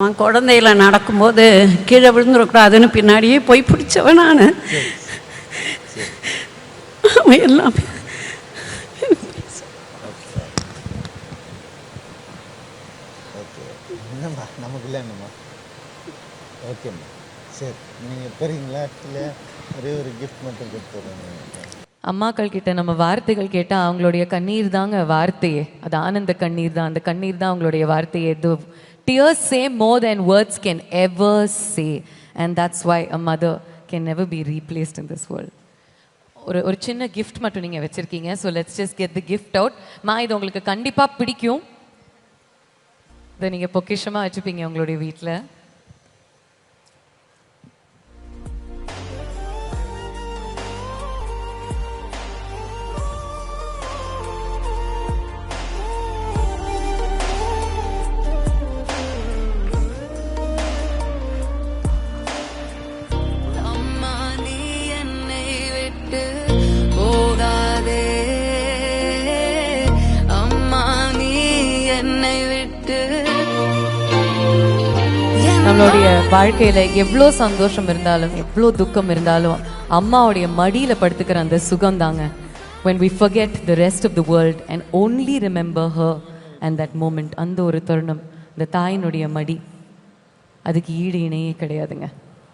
அவன் குழந்தையில நடக்கும்போது கீழே விழுந்துடக்கூடாதுன்னு பின்னாடியே போய் பிடிச்சவன் நான். அவன் எல்லாமே என்னம்மா நமக்கு இல்லை என்னம்மா. ஓகேம்மா, சரி நீங்கள் போகிறீங்களா? இல்லை ஒரே ஒரு கிஃப்ட் மட்டும் கொடுத்துட்றேன். அம்மாக்கள் கிட்ட நம்ம வார்த்தைகள் கேட்டால் அவங்களுடைய கண்ணீர் தாங்க வார்த்தையே. அது ஆனந்த கண்ணீர் தான். அந்த கண்ணீர் தான் அவங்களுடைய வார்த்தையே. Tears say more than words can ever say, and that's why a mother can never be replaced in this world. ஒரு சின்ன கிஃப்ட் மட்டும் நீங்கள் வச்சுருக்கீங்க. So let's just get the gift out. இது உங்களுக்கு கண்டிப்பாக பிடிக்கும். இதை நீங்கள் பொக்கிஷமாக வச்சுப்பீங்க உங்களுடைய வீட்டில். நம்மளுடைய வாழ்க்கையில எவ்வளோ சந்தோஷம் இருந்தாலும் எவ்வளோ துக்கம் இருந்தாலும் அம்மாவுடைய மடியில படுத்துக்கிற அந்த சுகம் தாங்க. when we forget the rest of the world and only remember her and that moment, அந்த ஒரு தருணம், இந்த தாயினுடைய மடி, அதுக்கு ஈடு இணையே கிடையாதுங்க.